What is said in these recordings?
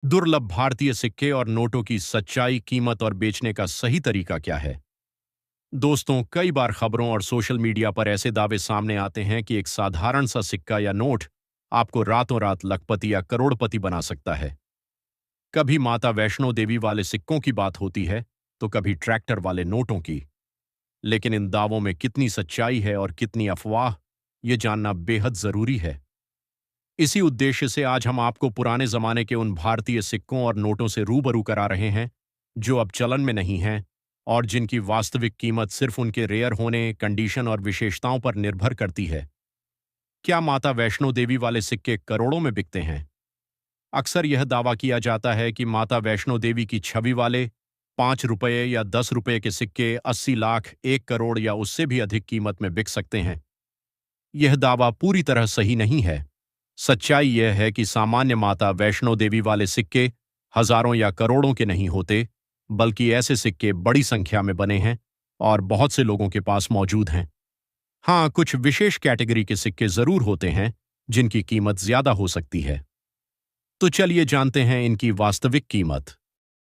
दुर्लभ भारतीय सिक्के और नोटों की सच्चाई, कीमत और बेचने का सही तरीका क्या है। दोस्तों, कई बार खबरों और सोशल मीडिया पर ऐसे दावे सामने आते हैं कि एक साधारण सा सिक्का या नोट आपको रातों रात लखपति या करोड़पति बना सकता है। कभी माता वैष्णो देवी वाले सिक्कों की बात होती है, तो कभी ट्रैक्टर वाले नोटों की। लेकिन इन दावों में कितनी सच्चाई है और कितनी अफवाह, ये जानना बेहद जरूरी है। इसी उद्देश्य से आज हम आपको पुराने जमाने के उन भारतीय सिक्कों और नोटों से रूबरू करा रहे हैं जो अब चलन में नहीं हैं और जिनकी वास्तविक कीमत सिर्फ उनके रेयर होने, कंडीशन और विशेषताओं पर निर्भर करती है। क्या माता वैष्णो देवी वाले सिक्के करोड़ों में बिकते हैं? अक्सर यह दावा किया जाता है कि माता वैष्णो देवी की छवि वाले 5 रुपये या 10 रुपये के सिक्के 80 लाख, 1 करोड़ या उससे भी अधिक कीमत में बिक सकते हैं। यह दावा पूरी तरह सही नहीं है। सच्चाई यह है कि सामान्य माता वैष्णो देवी वाले सिक्के हजारों या करोड़ों के नहीं होते, बल्कि ऐसे सिक्के बड़ी संख्या में बने हैं और बहुत से लोगों के पास मौजूद हैं। हाँ, कुछ विशेष कैटेगरी के सिक्के जरूर होते हैं जिनकी कीमत ज्यादा हो सकती है। तो चलिए जानते हैं इनकी वास्तविक कीमत।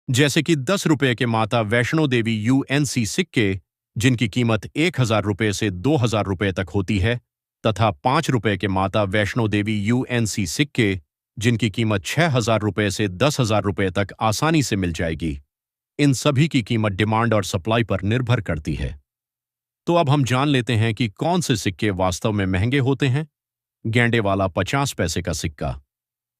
जैसे कि 10 रुपये के माता वैष्णो देवी यूएनसी सिक्के, जिनकी कीमत 1,000 रुपये से 2,000 रुपये तक होती है, तथा 5 रुपये के माता वैष्णो देवी यूएनसी सिक्के, जिनकी कीमत 6,000 रुपये से 10,000 रुपये तक आसानी से मिल जाएगी। इन सभी की कीमत डिमांड और सप्लाई पर निर्भर करती है। तो अब हम जान लेते हैं कि कौन से सिक्के वास्तव में महंगे होते हैं। गेंडे वाला 50 पैसे का सिक्का।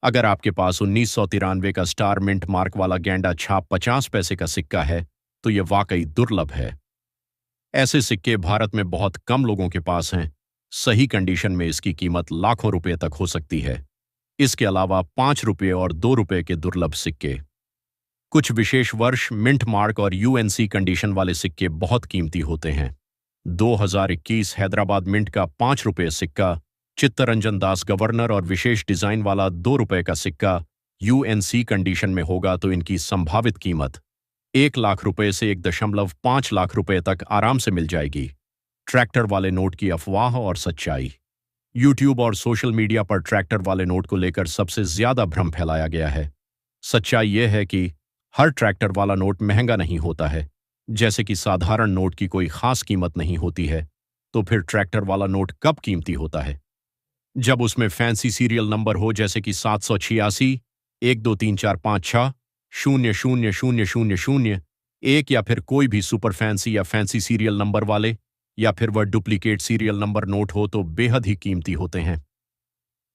अगर आपके पास 1993 का स्टार मिंट मार्क वाला गेंडा छाप 50 पैसे का सिक्का है, तो यह वाकई दुर्लभ है। ऐसे सिक्के भारत में बहुत कम लोगों के पास हैं। सही कंडीशन में इसकी कीमत लाखों रुपए तक हो सकती है। इसके अलावा 5 रुपये और 2 रुपये के दुर्लभ सिक्के। कुछ विशेष वर्ष, मिंट मार्क और यूएनसी कंडीशन वाले सिक्के बहुत कीमती होते हैं। 2021 हैदराबाद मिंट का 5 रुपये सिक्का, चित्तरंजन दास गवर्नर और विशेष डिजाइन वाला 2 रुपये का सिक्का यूएनसी कंडीशन में होगा तो इनकी संभावित कीमत 1 लाख रुपए से 1.5 लाख रुपए तक आराम से मिल जाएगी। ट्रैक्टर वाले नोट की अफवाह और सच्चाई। यूट्यूब और सोशल मीडिया पर ट्रैक्टर वाले नोट को लेकर सबसे ज्यादा भ्रम फैलाया गया है। सच्चाई यह है कि हर ट्रैक्टर वाला नोट महंगा नहीं होता है। जैसे कि साधारण नोट की कोई खास कीमत नहीं होती है, तो फिर ट्रैक्टर वाला नोट कब कीमती होता है? जब उसमें फैंसी सीरियल नंबर हो, जैसे कि 786, 123456, 00000, एक, या फिर कोई भी सुपर फैंसी या फैंसी सीरियल नंबर वाले, या फिर वह डुप्लीकेट सीरियल नंबर नोट हो, तो बेहद ही कीमती होते हैं।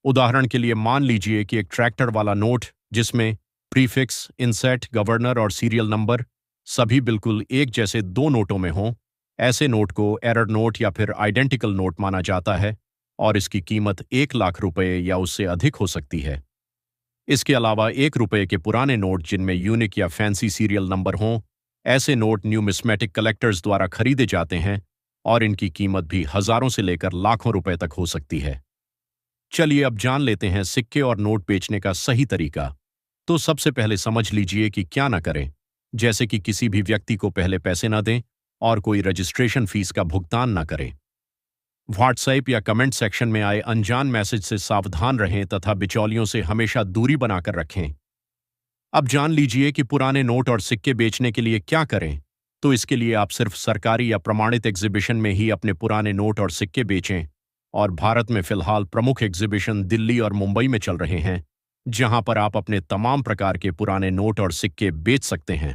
उदाहरण के लिए मान लीजिए कि एक ट्रैक्टर वाला नोट जिसमें प्रीफिक्स, इंसेट, गवर्नर और सीरियल नंबर सभी बिल्कुल एक जैसे दो नोटों में हों, ऐसे नोट को एरर नोट या फिर आइडेंटिकल नोट माना जाता है और इसकी कीमत 1 लाख रुपए या उससे अधिक हो सकती है। इसके अलावा 1 रुपये के पुराने नोट जिनमें यूनिक या फैंसी सीरियल नंबर हों, ऐसे नोट न्यूमिस्मेटिक कलेक्टर्स द्वारा खरीदे जाते हैं और इनकी कीमत भी हजारों से लेकर लाखों रुपए तक हो सकती है। चलिए अब जान लेते हैं सिक्के और नोट बेचने का सही तरीका। तो सबसे पहले समझ लीजिए कि क्या ना करें। जैसे कि किसी भी व्यक्ति को पहले पैसे ना दें और कोई रजिस्ट्रेशन फीस का भुगतान ना करें। व्हाट्सएप या कमेंट सेक्शन में आए अनजान मैसेज से सावधान रहें तथा बिचौलियों से हमेशा दूरी बनाकर रखें। अब जान लीजिए कि पुराने नोट और सिक्के बेचने के लिए क्या करें। तो इसके लिए आप सिर्फ सरकारी या प्रमाणित एग्जीबिशन में ही अपने पुराने नोट और सिक्के बेचें। और भारत में फिलहाल प्रमुख एग्जीबिशन दिल्ली और मुंबई में चल रहे हैं, जहां पर आप अपने तमाम प्रकार के पुराने नोट और सिक्के बेच सकते हैं।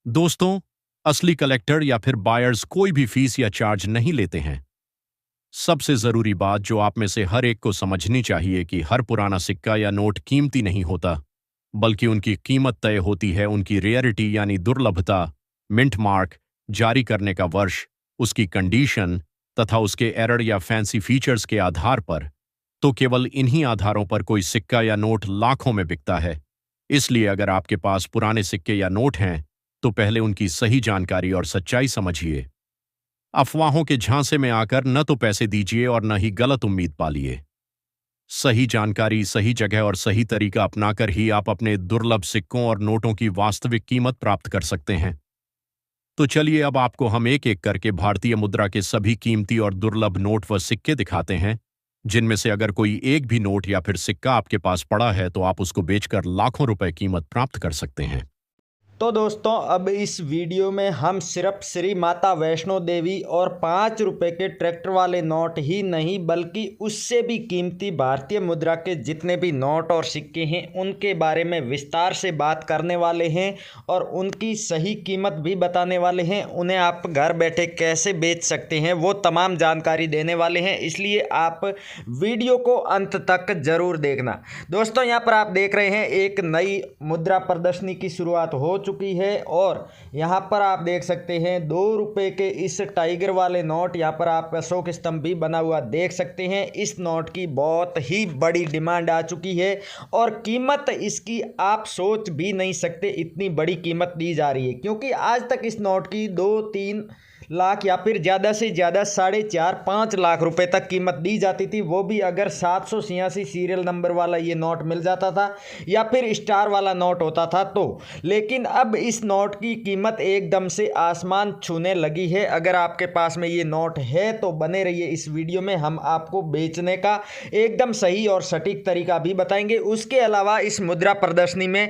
दोस्तों, असली कलेक्टर या फिर बायर्स कोई भी फीस या चार्ज नहीं लेते हैं। सबसे जरूरी बात जो आप में से हर एक को समझनी चाहिए कि हर पुराना सिक्का या नोट कीमती नहीं होता, बल्कि उनकी कीमत तय होती है उनकी रेयरिटी यानी दुर्लभता, मिंट मार्क, जारी करने का वर्ष, उसकी कंडीशन तथा उसके एरर या फैंसी फीचर्स के आधार पर। तो केवल इन्हीं आधारों पर कोई सिक्का या नोट लाखों में बिकता है। इसलिए अगर आपके पास पुराने सिक्के या नोट हैं, तो पहले उनकी सही जानकारी और सच्चाई समझिए। अफवाहों के झांसे में आकर न तो पैसे दीजिए और न ही गलत उम्मीद पालिए। सही जानकारी, सही जगह और सही तरीका अपनाकर ही आप अपने दुर्लभ सिक्कों और नोटों की वास्तविक कीमत प्राप्त कर सकते हैं। तो चलिए अब आपको हम एक एक करके भारतीय मुद्रा के सभी कीमती और दुर्लभ नोट व सिक्के दिखाते हैं जिनमें से अगर कोई एक भी नोट या फिर सिक्का आपके पास पड़ा है तो आप उसको बेचकर लाखों रुपए कीमत प्राप्त कर सकते हैं। तो दोस्तों अब इस वीडियो में हम सिर्फ श्री माता वैष्णो देवी और 5 रुपए के ट्रैक्टर वाले नोट ही नहीं बल्कि उससे भी कीमती भारतीय मुद्रा के जितने भी नोट और सिक्के हैं उनके बारे में विस्तार से बात करने वाले हैं और उनकी सही कीमत भी बताने वाले हैं। उन्हें आप घर बैठे कैसे बेच सकते हैं वो तमाम जानकारी देने वाले हैं, इसलिए आप वीडियो को अंत तक ज़रूर देखना। दोस्तों यहाँ पर आप देख रहे हैं एक नई मुद्रा प्रदर्शनी की शुरुआत हो चुकी है और यहाँ पर आप देख सकते हैं 2 रुपए के इस टाइगर वाले नोट, यहाँ पर आप अशोक स्तंभ भी बना हुआ देख सकते हैं। इस नोट की बहुत ही बड़ी डिमांड आ चुकी है और कीमत इसकी आप सोच भी नहीं सकते, इतनी बड़ी कीमत दी जा रही है, क्योंकि आज तक इस नोट की 2-3 लाख या फिर ज़्यादा से ज़्यादा 4.5-5 लाख रुपए तक कीमत दी जाती थी, वो भी अगर 786 सीरियल नंबर वाला ये नोट मिल जाता था या फिर स्टार वाला नोट होता था तो। लेकिन अब इस नोट की कीमत एकदम से आसमान छूने लगी है। अगर आपके पास में ये नोट है तो बने रहिए इस वीडियो में, हम आपको बेचने का एकदम सही और सटीक तरीका भी बताएंगे। उसके अलावा इस मुद्रा प्रदर्शनी में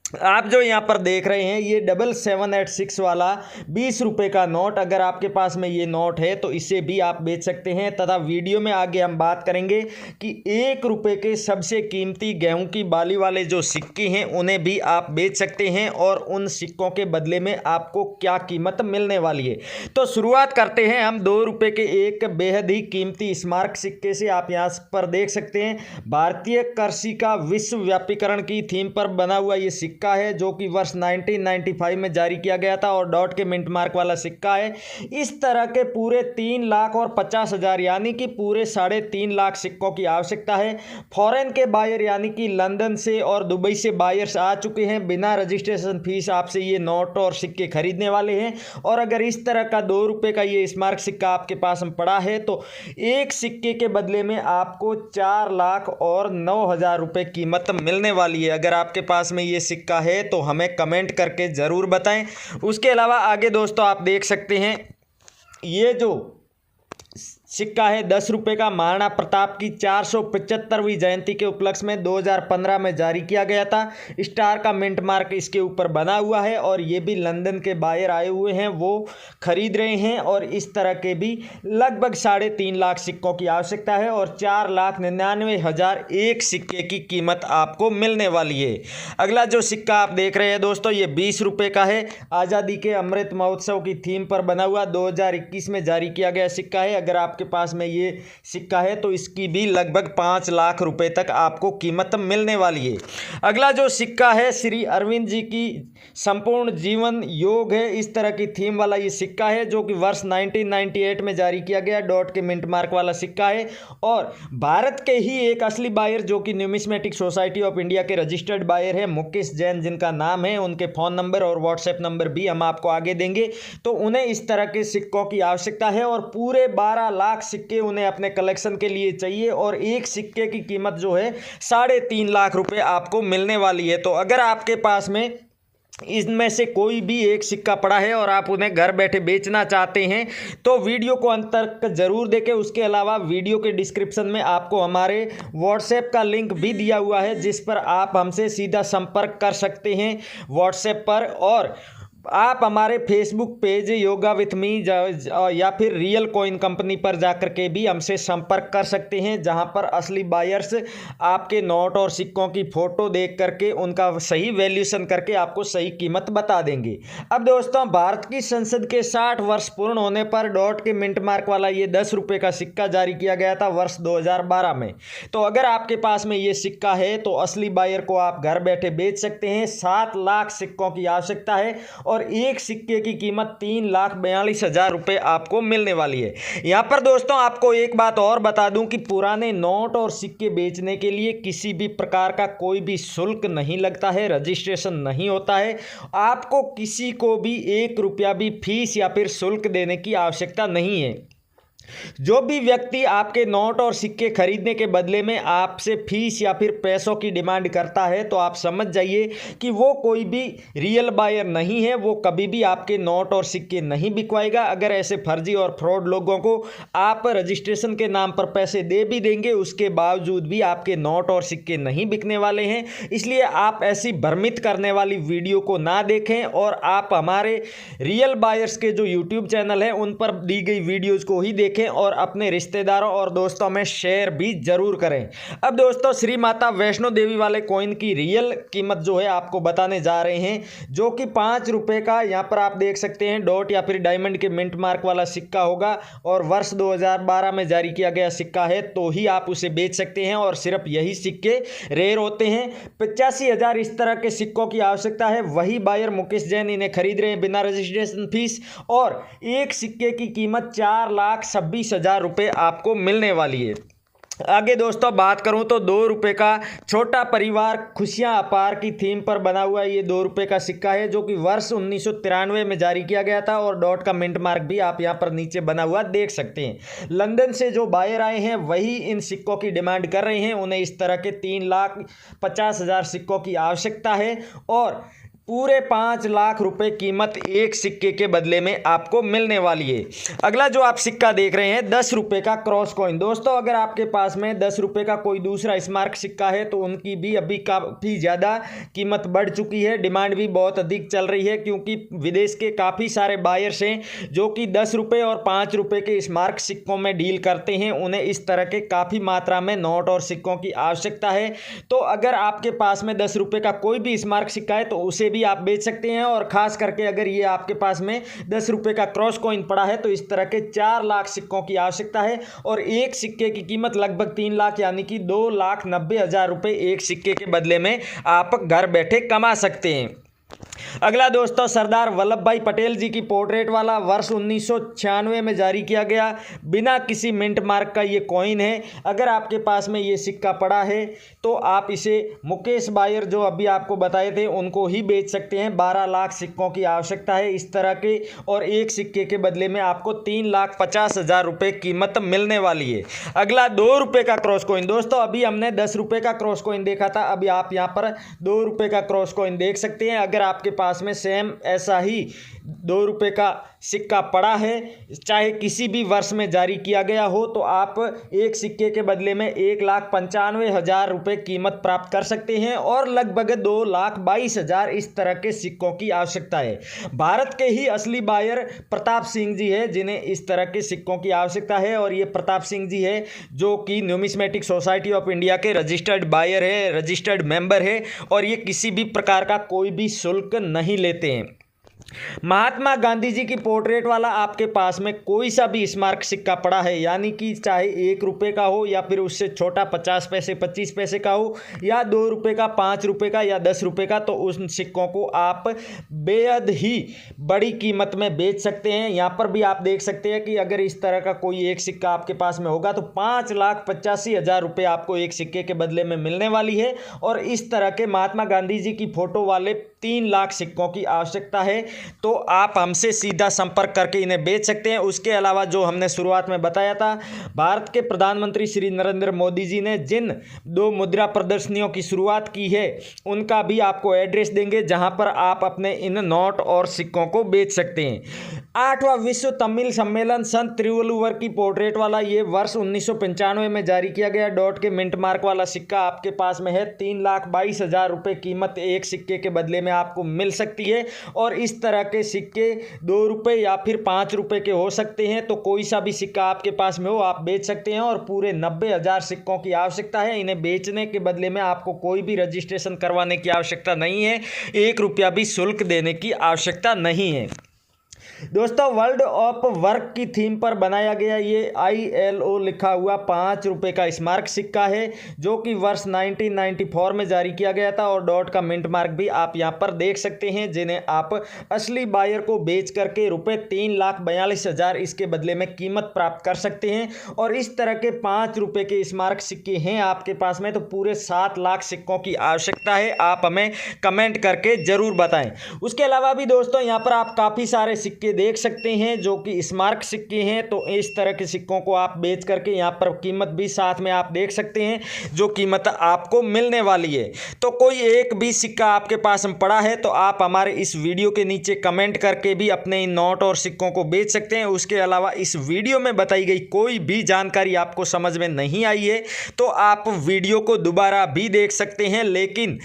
आप जो यहाँ पर देख रहे हैं ये 7786 वाला 20 रुपये का नोट, अगर आपके पास में ये नोट है तो इसे भी आप बेच सकते हैं। तथा वीडियो में आगे हम बात करेंगे कि 1 रुपये के सबसे कीमती गेहूं की बाली वाले जो सिक्के हैं उन्हें भी आप बेच सकते हैं और उन सिक्कों के बदले में आपको क्या कीमत मिलने वाली है। तो शुरुआत करते हैं हम 2 रुपये के एक बेहद ही कीमती स्मारक सिक्के से। आप यहाँ पर देख सकते हैं भारतीय कृषि का विश्वव्यापीकरण की थीम पर बना हुआ ये सिक्का है जो कि वर्ष 1995 में जारी किया गया था और डॉट के मिंट मार्क वाला सिक्का है। इस तरह के पूरे 3,50,000 यानी कि पूरे 3.5 लाख सिक्कों की आवश्यकता है। फॉरेन के बायर यानी कि लंदन से और दुबई से बायर्स आ चुके हैं, बिना रजिस्ट्रेशन फीस आपसे ये नोट और सिक्के खरीदने वाले हैं। और अगर इस तरह का 2 रुपये का ये स्मारक सिक्का आपके पास में पड़ा है तो एक सिक्के के बदले में आपको 4,09,000 रुपये कीमत मिलने वाली है। अगर आपके पास में ये सिक्का है तो हमें कमेंट करके ज़रूर बताएं। उसके अलावा आगे दोस्तों आप देख सकते हैं ये जो सिक्का है 10 रुपये का महाराणा प्रताप की 475वीं जयंती के उपलक्ष्य में 2015 में जारी किया गया था। स्टार का मिंट मार्क इसके ऊपर बना हुआ है और ये भी लंदन के बायर आए हुए हैं, वो खरीद रहे हैं और इस तरह के भी लगभग 3.5 लाख सिक्कों की आवश्यकता है और 4,99,000 एक सिक्के की कीमत आपको मिलने वाली है। अगला जो सिक्का आप देख रहे हैं दोस्तों ये 20 रुपये का है। आज़ादी के अमृत महोत्सव की थीम पर बना हुआ 2021 में जारी किया गया सिक्का है। अगर आपके पास में ये सिक्का है तो इसकी भी लगभग 5 लाख रुपए तक आपको कीमत मिलने वाली है। अगला जो सिक्का है श्री अरविंद जी की संपूर्ण जीवन योग है, इस तरह की थीम वाला ये सिक्का है जो कि वर्ष 1998 में जारी किया गया, डॉट के मिंट मार्क वाला सिक्का है। और भारत के ही एक असली बायर जो कि न्यूमिस्मेटिक सोसाइटी ऑफ इंडिया के रजिस्टर्ड बायर है मुकेश जैन जिनका नाम है, उनके फ़ोन नंबर और व्हाट्सएप नंबर भी हम आपको आगे देंगे। तो उन्हें इस तरह के सिक्कों की आवश्यकता है और पूरे 12 लाख सिक्के उन्हें अपने कलेक्शन के लिए चाहिए और एक सिक्के की कीमत जो है 3.5 लाख रुपए आपको मिलने वाली है। तो अगर आपके पास में इनमें से कोई भी एक सिक्का पड़ा है और आप उन्हें घर बैठे बेचना चाहते हैं तो वीडियो को अंत तक जरूर देखें। उसके अलावा वीडियो के डिस्क्रिप्शन में आपको हमारे व्हाट्सएप का लिंक भी दिया हुआ है जिस पर आप हमसे सीधा संपर्क कर सकते हैं व्हाट्सएप पर। और आप हमारे Facebook page yoga with me या फिर रियल कॉइन कंपनी पर जाकर के भी हमसे संपर्क कर सकते हैं, जहां पर असली बायर्स आपके नोट और सिक्कों की फ़ोटो देख करके उनका सही वैल्यूएशन करके आपको सही कीमत बता देंगे। अब दोस्तों भारत की संसद के 60 वर्ष पूर्ण होने पर डॉट के मिंट मार्क वाला ये 10 रुपये का सिक्का जारी किया गया था वर्ष 2012 में। तो अगर आपके पास में ये सिक्का है तो असली बायर को आप घर बैठे बेच सकते हैं। 7 लाख सिक्कों की आवश्यकता है और एक सिक्के की कीमत 3,42,000 रुपये आपको मिलने वाली है। यहाँ पर दोस्तों आपको एक बात और बता दूं कि पुराने नोट और सिक्के बेचने के लिए किसी भी प्रकार का कोई भी शुल्क नहीं लगता है, रजिस्ट्रेशन नहीं होता है। आपको किसी को भी 1 रुपया भी फीस या फिर शुल्क देने की आवश्यकता नहीं है। जो भी व्यक्ति आपके नोट और सिक्के खरीदने के बदले में आपसे फीस या फिर पैसों की डिमांड करता है तो आप समझ जाइए कि वो कोई भी रियल बायर नहीं है। वो कभी भी आपके नोट और सिक्के नहीं बिकवाएगा। अगर ऐसे फर्जी और फ्रॉड लोगों को आप रजिस्ट्रेशन के नाम पर पैसे दे भी देंगे, उसके बावजूद भी आपके नोट और सिक्के नहीं बिकने वाले हैं। इसलिए आप ऐसी भ्रमित करने वाली वीडियो को ना देखें और आप हमारे रियल बायर्स के जो यूट्यूब चैनल है उन पर दी गई वीडियोज़ को ही देखें और अपने रिश्तेदारों और दोस्तों में शेयर भी जरूर करें। अब दोस्तों, श्री माता वैष्णो देवी वाले कॉइन की रियल कीमत जो है आपको बताने जा रहे हैं, जो कि 5 रुपये का यहाँ पर आप देख सकते हैं डॉट या फिर डायमंड के मिंट मार्क वाला सिक्का होगा और वर्ष 2012 में जारी किया गया सिक्का है, तो ही आप उसे बेच सकते हैं और सिर्फ यही सिक्के रेयर होते हैं। 85,000 इस तरह के सिक्कों की आवश्यकता है। वही बायर मुकेश जैन इन्हें खरीद रहे हैं बिना रजिस्ट्रेशन फीस और एक सिक्के की कीमत 4,26,000 रुपये आपको मिलने वाली है। आगे दोस्तों बात करूं तो 2 रुपये का छोटा परिवार खुशियां अपार की थीम पर बना हुआ ये 2 रुपये का सिक्का है, जो कि वर्ष 1993 में जारी किया गया था और डॉट का मिंट मार्क भी आप यहां पर नीचे बना हुआ देख सकते हैं। लंदन से जो बायर आए हैं वही इन सिक्कों की डिमांड कर रहे हैं। उन्हें इस तरह के 3,50,000 सिक्कों की आवश्यकता है और पूरे 5 लाख रुपए कीमत एक सिक्के के बदले में आपको मिलने वाली है। अगला जो आप सिक्का देख रहे हैं 10 रुपये का क्रॉस कॉइन। दोस्तों, अगर आपके पास में 10 रुपये का कोई दूसरा स्मारक सिक्का है तो उनकी भी अभी काफ़ी ज़्यादा कीमत बढ़ चुकी है, डिमांड भी बहुत अधिक चल रही है, क्योंकि विदेश के काफ़ी सारे बायर्स हैं जो कि 10 रुपये और 5 रुपये के स्मारक सिक्कों में डील करते हैं। उन्हें इस तरह के काफ़ी मात्रा में नोट और सिक्कों की आवश्यकता है। तो अगर आपके पास में 10 रुपये का कोई भी स्मारक सिक्का है तो उसे भी आप बेच सकते हैं और खास करके अगर ये आपके पास में 10 रुपये का क्रॉस कॉइन पड़ा है तो इस तरह के 4 लाख सिक्कों की आवश्यकता है और एक सिक्के की कीमत लगभग 3 लाख यानी कि 2,90,000 रुपये एक सिक्के के बदले में आप घर बैठे कमा सकते हैं। अगला दोस्तों, सरदार वल्लभ भाई पटेल जी की पोर्ट्रेट वाला वर्ष 1996 में जारी किया गया बिना किसी मिंट मार्क का ये कॉइन है। अगर आपके पास में ये सिक्का पड़ा है तो आप इसे मुकेश बायर जो अभी आपको बताए थे उनको ही बेच सकते हैं। 12 लाख सिक्कों की आवश्यकता है इस तरह के और एक सिक्के के बदले में आपको 3,50,000 रुपये कीमत मिलने वाली है। अगला 2 रुपये का क्रॉस कॉइन। दोस्तों, अभी हमने 10 रुपये का क्रॉस कॉइन देखा था, अभी आप यहाँ पर 2 रुपये का क्रॉस कॉइन देख सकते हैं। अगर आपके पास में सेम ऐसा ही 2 रुपये का सिक्का पड़ा है, चाहे किसी भी वर्ष में जारी किया गया हो, तो आप एक सिक्के के बदले में 1,95,000 रुपये कीमत प्राप्त कर सकते हैं और लगभग 2,22,000 इस तरह के सिक्कों की आवश्यकता है। भारत के ही असली बायर प्रताप सिंह जी है जिन्हें इस तरह के सिक्कों की आवश्यकता है और ये प्रताप सिंह जी है जो कि न्यूमिस्मेटिक सोसाइटी ऑफ इंडिया के रजिस्टर्ड बायर है, रजिस्टर्ड मेंबर है और ये किसी भी प्रकार का कोई भी शुल्क नहीं लेते हैं। महात्मा गांधी जी की पोर्ट्रेट वाला आपके पास में कोई सा भी स्मारक सिक्का पड़ा है, यानी कि चाहे 1 रुपये का हो या फिर उससे छोटा 50 पैसे 25 पैसे का हो या 2 रुपये का 5 रुपये का या 10 रुपये का, तो उन सिक्कों को आप बेहद ही बड़ी कीमत में बेच सकते हैं। यहाँ पर भी आप देख सकते हैं कि अगर इस तरह का कोई एक सिक्का आपके पास में होगा तो 5,85,000 रुपये आपको एक सिक्के के बदले में मिलने वाली है और इस तरह के महात्मा गांधी जी की फोटो वाले 3 लाख सिक्कों की आवश्यकता है, तो आप हमसे सीधा संपर्क करके इन्हें बेच सकते हैं। उसके अलावा जो हमने शुरुआत में बताया था, भारत के प्रधानमंत्री श्री नरेंद्र मोदी जी ने जिन 2 मुद्रा प्रदर्शनियों की शुरुआत की है उनका भी आपको एड्रेस देंगे जहां पर आप अपने इन नोट और सिक्कों को बेच सकते हैं। 8वां विश्व तमिल सम्मेलन संत तिरुवल्लुवर की पोर्ट्रेट वाला ये वर्ष 1995 में जारी किया गया डॉट के मिंट मार्क वाला सिक्का आपके पास में है। 3,22,000 रुपये कीमत एक सिक्के के बदले में आपको मिल सकती है और इस तरह के सिक्के 2 रुपये या फिर 5 रुपये के हो सकते हैं। तो कोई सा भी सिक्का आपके पास में हो आप बेच सकते हैं और पूरे 90,000 सिक्कों की आवश्यकता है। इन्हें बेचने के बदले में आपको कोई भी रजिस्ट्रेशन करवाने की आवश्यकता नहीं है, 1 रुपया भी शुल्क देने की आवश्यकता नहीं है। दोस्तों, वर्ल्ड ऑफ वर्क की थीम पर बनाया गया ये ILO लिखा हुआ 5 रुपये का स्मारक सिक्का है जो कि वर्ष 1994 में जारी किया गया था और डॉट का मिंट मार्क भी आप यहाँ पर देख सकते हैं, जिन्हें आप असली बायर को बेच करके रुपये 3,42,000 इसके बदले में कीमत प्राप्त कर सकते हैं। और इस तरह के 5 रुपये के स्मारक सिक्के हैं आपके पास में तो पूरे 7 लाख सिक्कों की आवश्यकता है। आप हमें कमेंट करके ज़रूर बताएं। उसके अलावा भी दोस्तों यहाँ पर आप काफ़ी सारे सिक्के देख सकते हैं जो कि स्मारक सिक्के हैं। तो इस तरह के सिक्कों को आप बेच करके यहाँ पर कीमत भी साथ में आप देख सकते हैं जो कीमत आपको मिलने वाली है। तो कोई एक भी सिक्का आपके पास में पड़ा है तो आप हमारे इस वीडियो के नीचे कमेंट करके भी अपने इन नोट और सिक्कों को बेच सकते हैं। उसके अलावा इस वीडियो में बताई गई कोई भी जानकारी आपको समझ में नहीं आई है तो आप वीडियो को दोबारा भी देख सकते हैं, लेकिन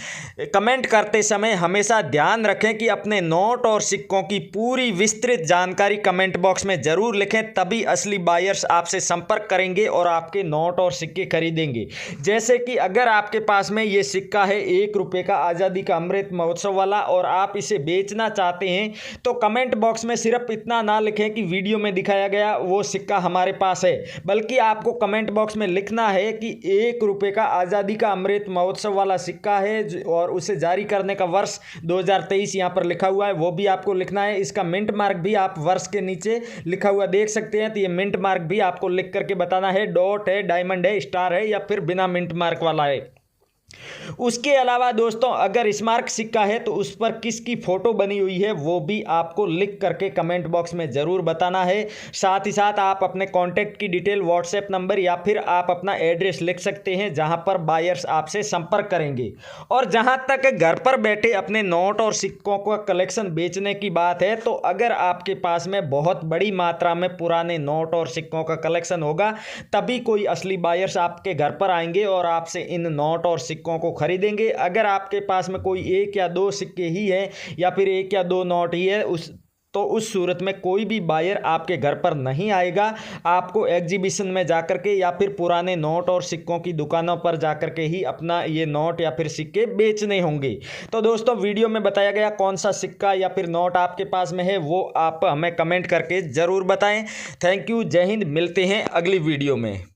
कमेंट करते समय हमेशा ध्यान रखें कि अपने नोट और सिक्कों की पूरी विस्तृत जानकारी कमेंट बॉक्स में जरूर लिखें, तभी असली बायर्स आपसे संपर्क करेंगे और आपके नोट और सिक्के खरीदेंगे। जैसे कि अगर आपके पास में ये सिक्का है 1 रुपये का आज़ादी का अमृत महोत्सव वाला और आप इसे बेचना चाहते हैं तो कमेंट बॉक्स में सिर्फ इतना ना लिखें कि वीडियो में दिखाया गया वो सिक्का हमारे पास है, बल्कि आपको कमेंट बॉक्स में लिखना है कि 1 रुपये का आज़ादी का अमृत महोत्सव वाला सिक्का है और उसे जारी करने का वर्ष 2023 यहाँ पर लिखा हुआ है, वो भी आपको लिखना है। इसका मिंट मार्क भी आप वर्ष के नीचे लिखा हुआ देख सकते हैं, तो ये मिंट मार्क भी आपको लिख करके बताना है, डॉट है, डायमंड है, स्टार है या फिर बिना मिंट मार्क वाला है। उसके अलावा दोस्तों अगर स्मारक सिक्का है तो उस पर किसकी फोटो बनी हुई है वो भी आपको लिख करके कमेंट बॉक्स में ज़रूर बताना है। साथ ही साथ आप अपने कॉन्टैक्ट की डिटेल, व्हाट्सएप नंबर या फिर आप अपना एड्रेस लिख सकते हैं जहां पर बायर्स आपसे संपर्क करेंगे। और जहां तक घर पर बैठे अपने नोट और सिक्कों का कलेक्शन बेचने की बात है तो अगर आपके पास में बहुत बड़ी मात्रा में पुराने नोट और सिक्कों का कलेक्शन होगा तभी कोई असली बायर्स आपके घर पर आएंगे और आपसे इन नोट और सिक्कों को खरीदेंगे। अगर आपके पास में कोई 1 या 2 सिक्के ही है या फिर 1 या 2 नोट ही है उस सूरत में कोई भी बायर आपके घर पर नहीं आएगा। आपको एग्जीबिशन में जाकर के या फिर पुराने नोट और सिक्कों की दुकानों पर जाकर के ही अपना ये नोट या फिर सिक्के बेचने होंगे। तो दोस्तों वीडियो में बताया गया कौन सा सिक्का या फिर नोट आपके पास में है वो आप हमें कमेंट करके ज़रूर बताएं। थैंक यू, जय हिंद, मिलते हैं अगली वीडियो में।